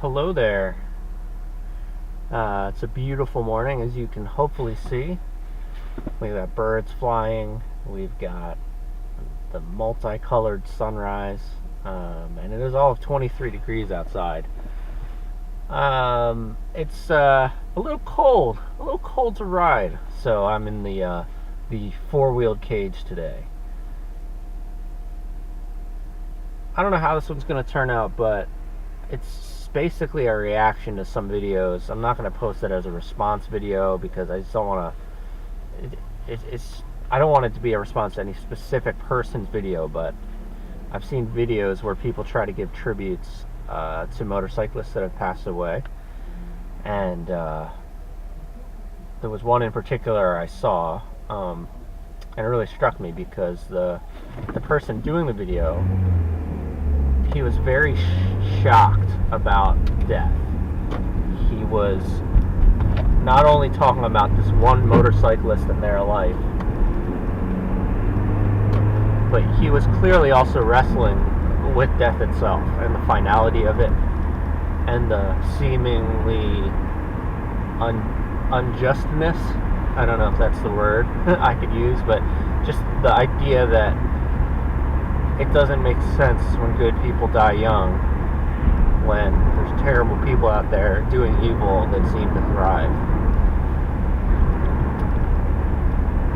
Hello there. It's a beautiful morning, as you can hopefully see. We've got birds flying, we've got the multicolored sunrise, and it is all of 23 degrees outside. It's a little cold to ride, so I'm in the four-wheeled cage today. I don't know how this one's going to turn out, but it's basically a reaction to some videos. I'm not going to post it as a response video because I just don't want to. I don't want it to be a response to any specific person's video, but I've seen videos where people try to give tributes to motorcyclists that have passed away, and there was one in particular I saw, and it really struck me because the person doing the video, he was very shocked about death. He was not only talking about this one motorcyclist in their life, but he was clearly also wrestling with death itself and the finality of it and the seemingly unjustness. I don't know if that's the word I could use, but just the idea that it doesn't make sense when good people die young, when there's terrible people out there doing evil that seem to thrive.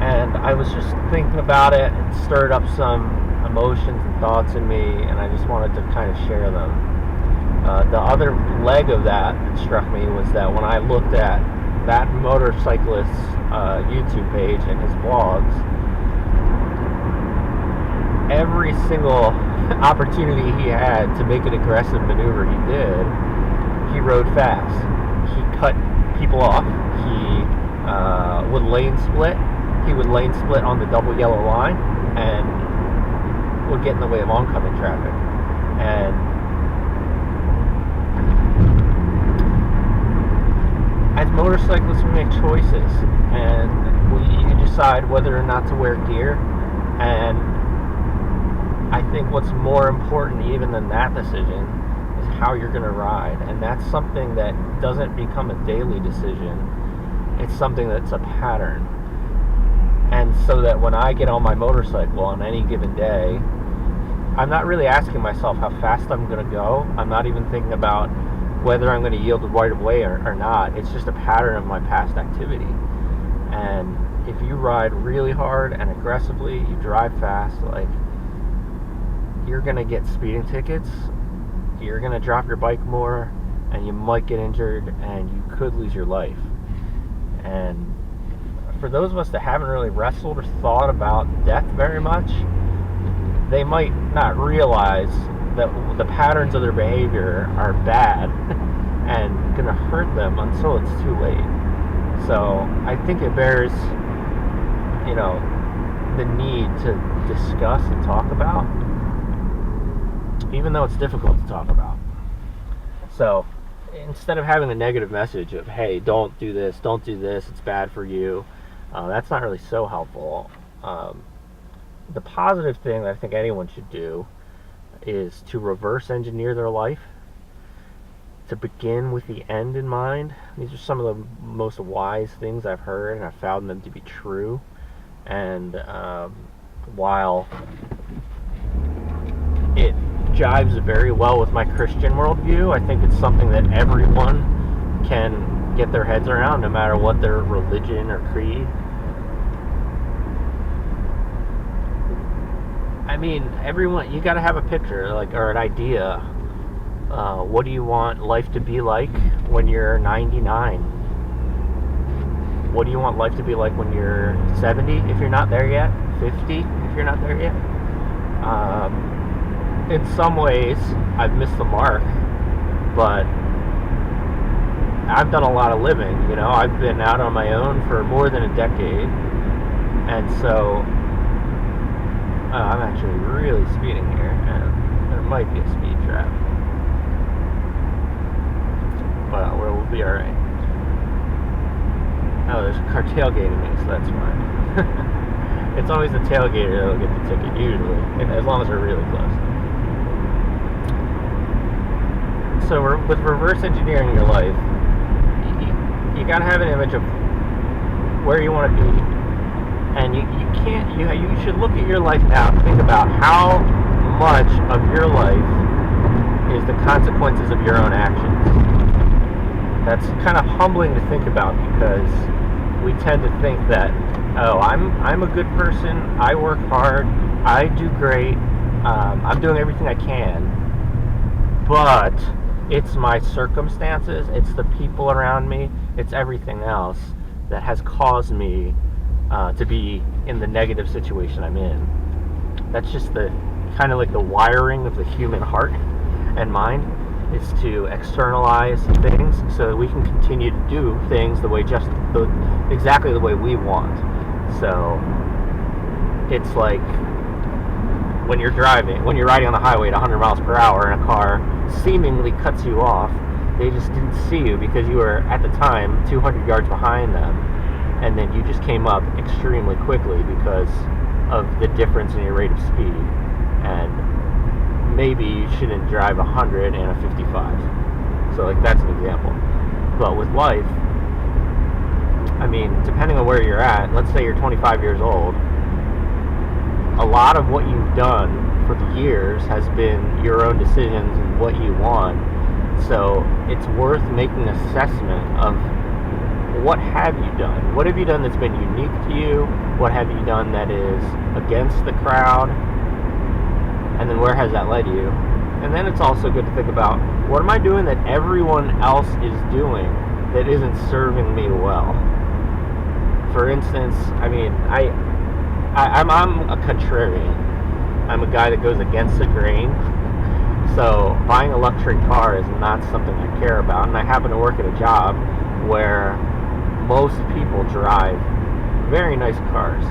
And I was just thinking about it, and stirred up some emotions and thoughts in me, and I just wanted to kind of share them. The other leg of that struck me was that when I looked at that motorcyclist's YouTube page and his vlogs, every single opportunity he had to make an aggressive maneuver he did, he rode fast. He cut people off. He would lane split. He would lane split on the double yellow line and would get in the way of oncoming traffic. And as motorcyclists, we make choices, and we decide whether or not to wear gear. And I think what's more important even than that decision is how you're going to ride. And that's something that doesn't become a daily decision. It's something that's a pattern. And so that when I get on my motorcycle on any given day, I'm not really asking myself how fast I'm going to go. I'm not even thinking about whether I'm going to yield right away or not. It's just a pattern of my past activity. And if you ride really hard and aggressively, you drive fast, like, you're going to get speeding tickets, you're going to drop your bike more, and you might get injured, and you could lose your life. And for those of us that haven't really wrestled or thought about death very much, they might not realize that the patterns of their behavior are bad and going to hurt them until it's too late. So I think it bears, the need to discuss and talk about, even though it's difficult to talk about. So instead of having the negative message of, hey, don't do this, it's bad for you, that's not really so helpful. The positive thing that I think anyone should do is to reverse engineer their life, to begin with the end in mind. These are some of the most wise things I've heard, and I've found them to be true. And while it jives very well with my Christian worldview, I think it's something that everyone can get their heads around, no matter what their religion or creed. I mean, everyone, you gotta have a picture, or an idea. What do you want life to be like when you're 99? What do you want life to be like when you're 70, if you're not there yet? 50, if you're not there yet? In some ways, I've missed the mark, but I've done a lot of living. I've been out on my own for more than a decade, and so I'm actually really speeding here, and there might be a speed trap, but we'll be alright. Oh, there's a car tailgating me, so that's fine. It's always the tailgater that'll get the ticket, usually, as long as they're really close. So with reverse engineering your life, you got to have an image of where you want to be, and you should look at your life now and think about how much of your life is the consequences of your own actions. That's kind of humbling to think about, because we tend to think that, oh, I'm a good person, I work hard, I do great, I'm doing everything I can, but it's my circumstances, it's the people around me, it's everything else that has caused me to be in the negative situation I'm in. That's just the kind of like the wiring of the human heart and mind, is to externalize things so that we can continue to do things exactly the way we want. So it's like when you're riding on the highway at 100 miles per hour and a car seemingly cuts you off. They just didn't see you because you were at the time 200 yards behind them, and then you just came up extremely quickly because of the difference in your rate of speed. And maybe you shouldn't drive 100 and a 55. So like that's an example. But with life, I mean, depending on where you're at, let's say you're 25 years old, a lot of what you've done for the years has been your own decisions and what you want. So it's worth making an assessment of what have you done? What have you done that's been unique to you? What have you done that is against the crowd? And then where has that led you? And then it's also good to think about, what am I doing that everyone else is doing that isn't serving me well? For instance, I mean, I'm a contrarian. I'm a guy that goes against the grain. So buying a luxury car is not something I care about. And I happen to work at a job where most people drive very nice cars.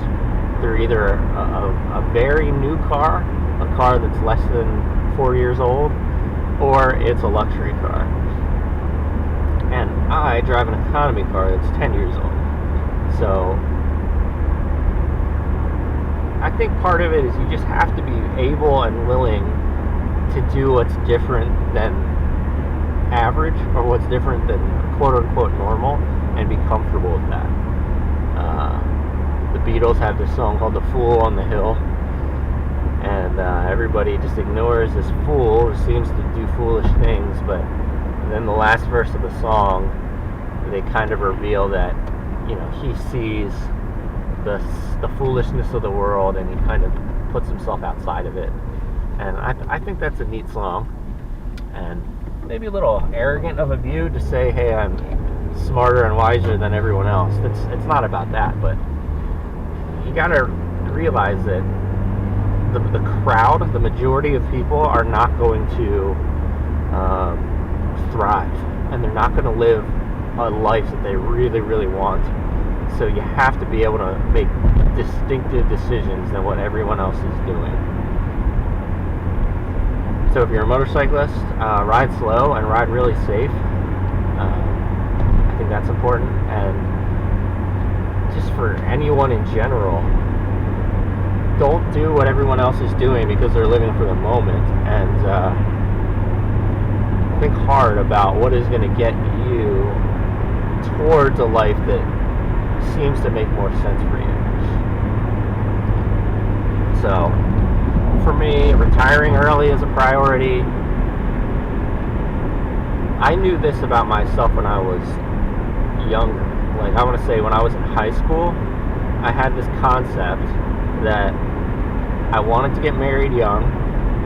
They're either a very new car, a car that's less than 4 years old, or it's a luxury car. And I drive an economy car that's 10 years old. So I think part of it is you just have to be able and willing to do what's different than average, or what's different than quote-unquote normal, and be comfortable with that. The Beatles have this song called "The Fool on the Hill," and everybody just ignores this fool who seems to do foolish things, but then the last verse of the song, they kind of reveal that, you know, he sees the foolishness of the world, and he kind of puts himself outside of it. And I think that's a neat song, and maybe a little arrogant of a view to say, hey, I'm smarter and wiser than everyone else. It's not about that, but you gotta realize that the crowd, the majority of people, are not going to thrive, and they're not going to live a life that they really, really want. So you have to be able to make distinctive decisions than what everyone else is doing. So if you're a motorcyclist, ride slow and ride really safe. I think that's important. And just for anyone in general, don't do what everyone else is doing because they're living for the moment, and think hard about what is going to get you towards a life that seems to make more sense for you. So for me, retiring early is a priority. I knew this about myself when I was younger. Like, I want to say when I was in high school, I had this concept that I wanted to get married young,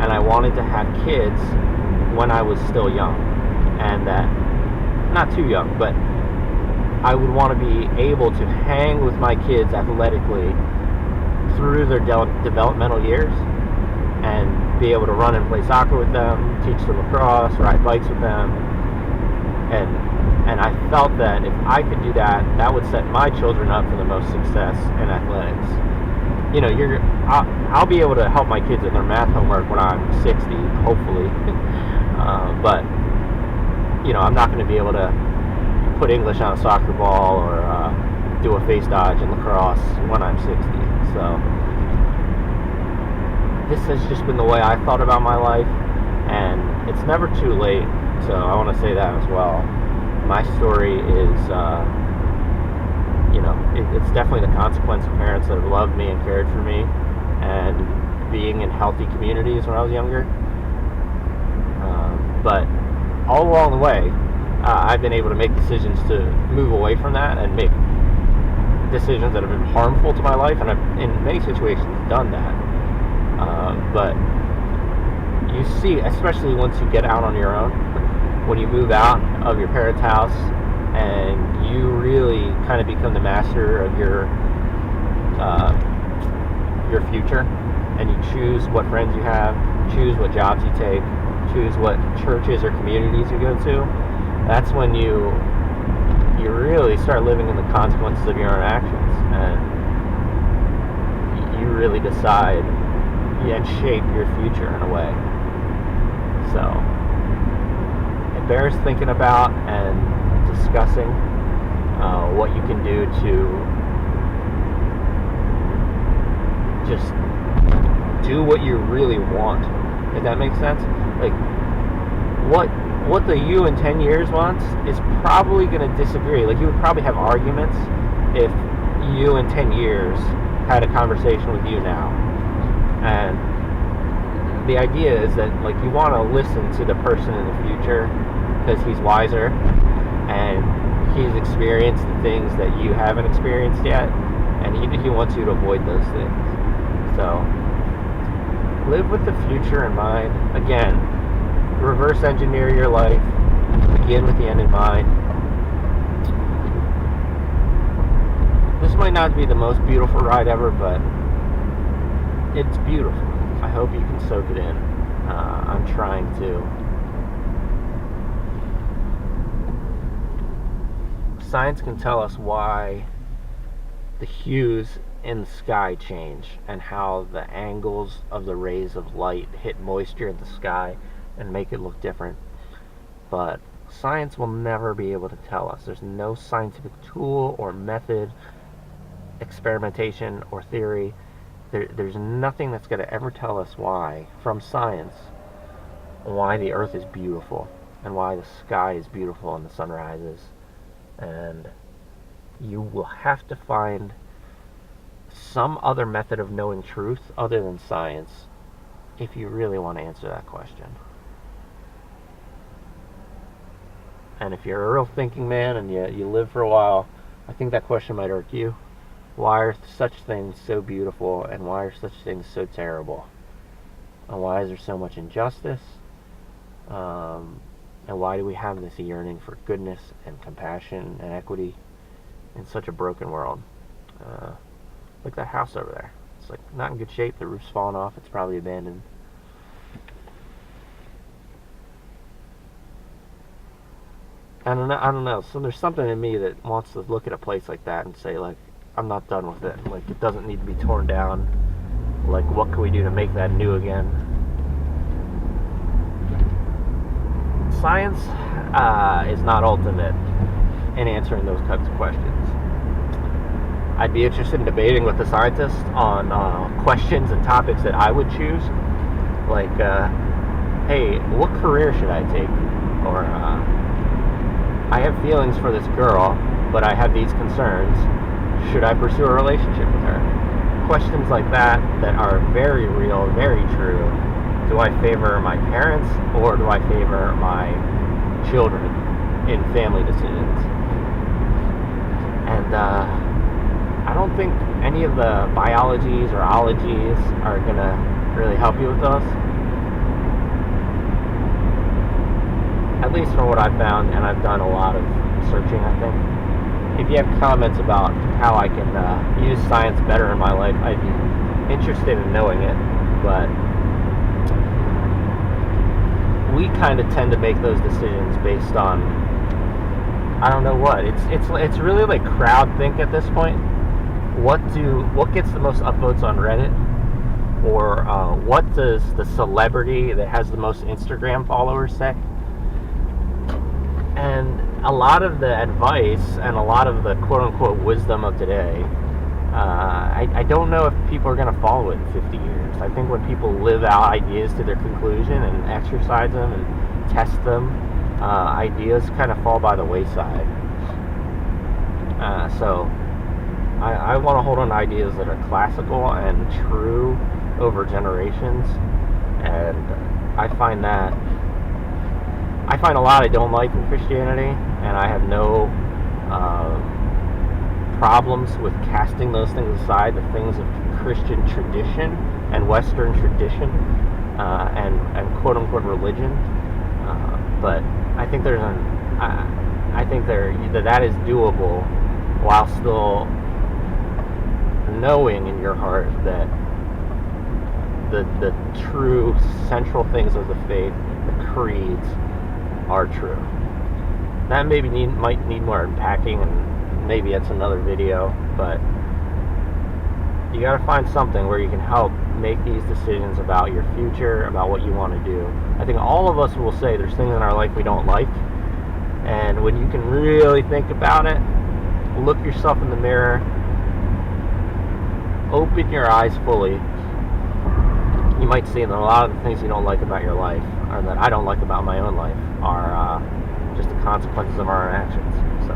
and I wanted to have kids when I was still young, and that, not too young, but I would want to be able to hang with my kids athletically through their developmental years, and be able to run and play soccer with them, teach them lacrosse, ride bikes with them, and I felt that if I could do that, that would set my children up for the most success in athletics. You know, I'll be able to help my kids in their math homework when I'm 60, hopefully. But, you know, I'm not going to be able to put English on a soccer ball or do a face dodge in lacrosse when I'm 60. So this has just been the way I thought about my life, and it's never too late So I want to say that as well. My story is, it's definitely the consequence of parents that have loved me and cared for me, and being in healthy communities when I was younger. But all along the way, I've been able to make decisions to move away from that and make decisions that have been harmful to my life, and I've, in many situations, done that. But you see, especially once you get out on your own, when you move out of your parents' house and you really kind of become the master of your future, and you choose what friends you have, choose what jobs you take, choose what churches or communities you go to, that's when you really start living in the consequences of your own actions, and you really decide and shape your future in a way. So it bears thinking about and discussing what you can do to just do what you really want, if that makes sense. Like, what the you in 10 years wants is probably going to disagree. Like, you would probably have arguments if you in 10 years had a conversation with you now. And the idea is that, like, you want to listen to the person in the future because he's wiser and he's experienced the things that you haven't experienced yet, and he wants you to avoid those things. So live with the future in mind. Again, reverse engineer your life. Begin with the end in mind. This might not be the most beautiful ride ever, but it's beautiful. I hope you can soak it in. I'm trying to. Science can tell us why the hues in the sky change and how the angles of the rays of light hit moisture in the sky and make it look different. But science will never be able to tell us. There's no scientific tool or method, experimentation or theory. There's nothing that's going to ever tell us why, from science, why the earth is beautiful and why the sky is beautiful and the sun rises. And you will have to find some other method of knowing truth other than science if you really want to answer that question. And if you're a real thinking man and you live for a while, I think that question might irk you. Why are such things so beautiful, and why are such things so terrible? And why is there so much injustice? And why do we have this yearning for goodness and compassion and equity in such a broken world? Like that house over there. It's like not in good shape. The roof's fallen off. It's probably abandoned. I don't know. So there's something in me that wants to look at a place like that and say, like, I'm not done with it. Like, it doesn't need to be torn down. Like, what can we do to make that new again? Science is not ultimate in answering those types of questions. I'd be interested in debating with the scientists on questions and topics that I would choose. Like, hey, what career should I take? Or, I have feelings for this girl, but I have these concerns. Should I pursue a relationship with her? Questions like that are very real, very true. Do I favor my parents or do I favor my children in family decisions? And I don't think any of the biologies or ologies are going to really help you with those. At least from what I've found, and I've done a lot of searching, I think. If you have comments about how I can use science better in my life, I'd be interested in knowing it. But we kind of tend to make those decisions based on, I don't know what. It's really like crowd think at this point. What gets the most upvotes on Reddit, or what does the celebrity that has the most Instagram followers say? And a lot of the advice and a lot of the quote-unquote wisdom of today, I don't know if people are going to follow it in 50 years. I think when people live out ideas to their conclusion and exercise them and test them ideas kind of fall by the wayside. So I want to hold on to ideas that are classical and true over generations, and I find a lot I don't like in Christianity, and I have no problems with casting those things aside, the things of Christian tradition and Western tradition, and quote unquote religion. But I think that is doable while still knowing in your heart that the true central things of the faith, the creeds, are true. That might need more unpacking, and maybe it's another video, but you gotta find something where you can help make these decisions about your future, about what you want to do. I think all of us will say there's things in our life we don't like, and when you can really think about it, look yourself in the mirror, open your eyes fully, you might see that a lot of the things you don't like about your life, or that I don't like about my own life, are just the consequences of our actions. So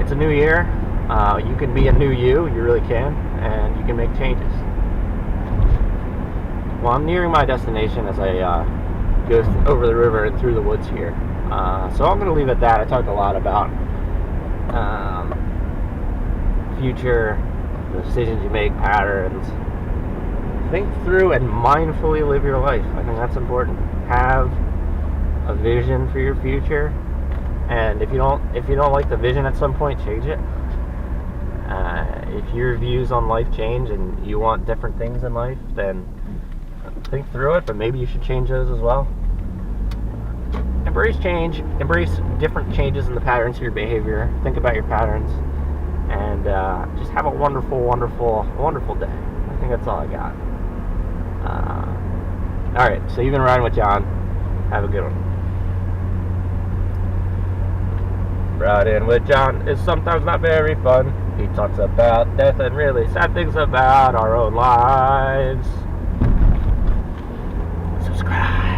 it's a new year. You can be a new you really can, and you can make changes. Well, I'm nearing my destination as I go over the river and through the woods here. So I'm going to leave it at that. I talked a lot about future, the decisions you make, patterns. Think through and mindfully live your life. I think that's important. Have a vision for your future, and if you don't like the vision at some point, change it. If your views on life change and you want different things in life, then think through it, but maybe you should change those as well. Embrace change. Embrace different changes in the patterns of your behavior. Think about your patterns, and just have a wonderful, wonderful, wonderful day. I think that's all I got. Alright, so you've been riding with John. Have a good one. Riding with John is sometimes not very fun. He talks about death and really sad things about our own lives. Subscribe.